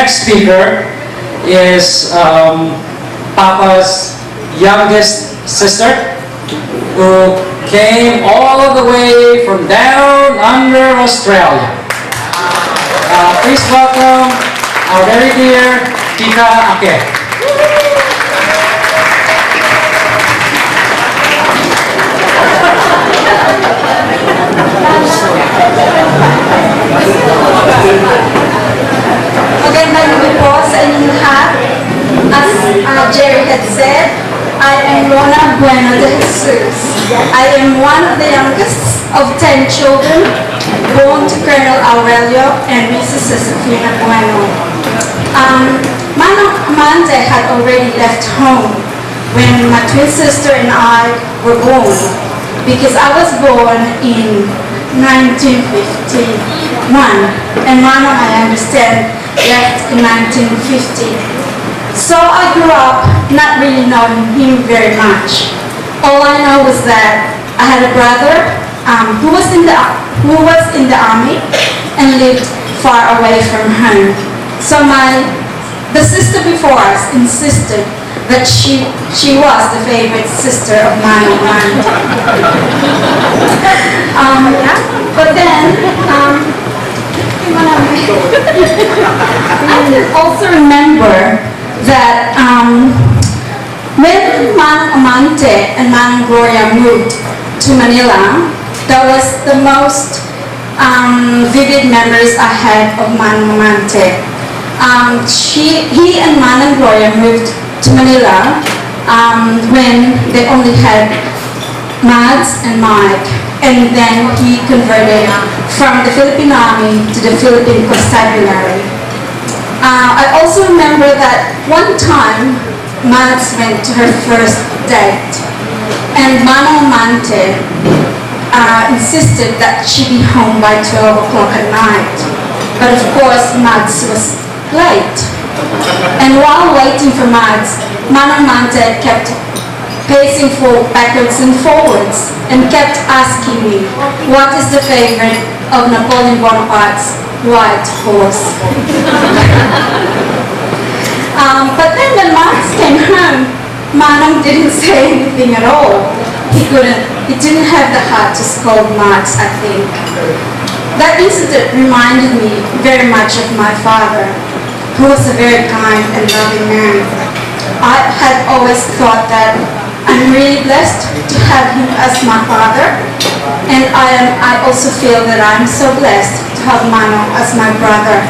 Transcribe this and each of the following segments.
next speaker is Papa's youngest sister, who came all the way from down under Australia. Please welcome our very dear Tita Acque. Magandang gabi po sa inyong lahat. As Jerry had said, I am Rona Bueno de Jesus. I am one of the youngest of 10 children born to Colonel Aurelio and Mrs. Josefina Bueno. Manong Amante had already left home when my twin sister and I were born, because I was born in 1951, and Manong, I understand, left in 1950. So I grew up not really knowing him very much. All I know was that I had a brother who was in the army and lived far away from home. So the sister before us insisted that she was the favorite sister of mine. But then, I can also remember that when Manong Amante and Manong Gloria moved to Manila, that was the most vivid memories I had of Manong Amante. He and Manong Gloria moved to Manila when they only had Mads and Mike, and then he converted from the Philippine Army to the Philippine Constabulary. I also remember that one time Mads went to her first date, and Manong Amante insisted that she be home by 12 o'clock at night. But of course Mads was late. And while waiting for Mads, Manong Amante kept pacing backwards and forwards and kept asking me, what is the favorite of Napoleon Bonaparte's white horse? But then when Mads came home, Manong didn't say anything at all. He didn't have the heart to scold Mads, I think. That incident reminded me very much of my father, who was a very kind and loving man. I had always thought that I'm really blessed to have him as my father, and I also feel that I'm so blessed to have Manong as my brother.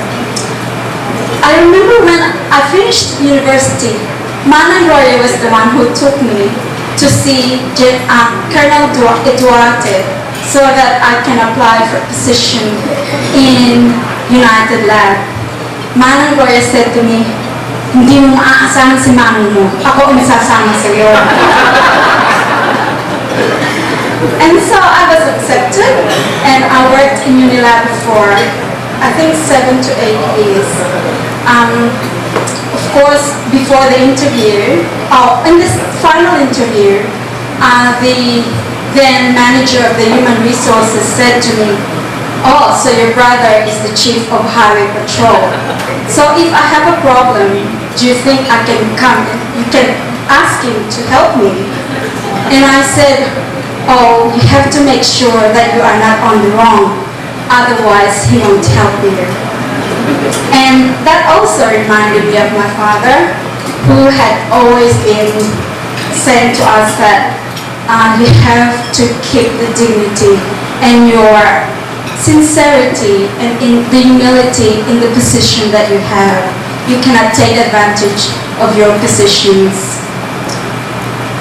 I remember when I finished university, Manong Gloria was the one who took me to see Colonel Duarte so that I can apply for a position in United Lab. Manong Gloria said to me, hindi mo maaasahan si Manong mo. Ako ang masasama sa iyo. And so I was accepted, and I worked in Unilab for, I think, 7 to 8 years. Of course, before the interview, in this final interview, the then manager of the human resources said to me, oh, so your brother is the chief of highway patrol. So if I have a problem, do you think I can come? You can ask him to help me. And I said, oh, you have to make sure that you are not on the wrong. Otherwise, he won't help you. And that also reminded me of my father, who had always been saying to us that you have to keep the dignity and your sincerity and in the humility in the position that you have. You cannot take advantage of your positions.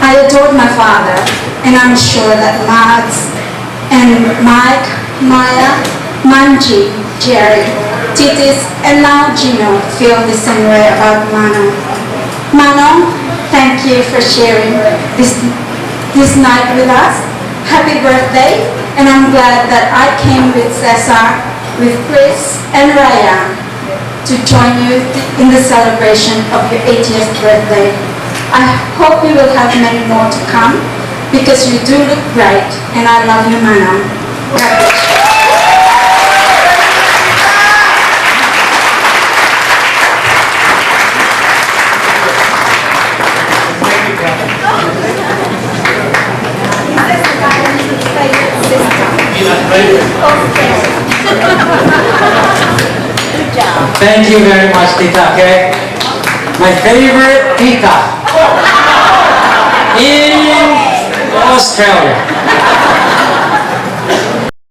I adored my father, and I'm sure that Mads and Mike, Maya, Manji, Jerry, Titis, and now Gino feel the same way about Manong. Manong, thank you for sharing this night with us. Happy birthday, and I'm glad that I came with Cesar, with Chris, and Raya to join you in the celebration of your 80th birthday. I hope you will have many more to come, because you do look great, and I love you, Manong. God bless you. Thank you very much, Tita Acque. My favorite Tita in Australia.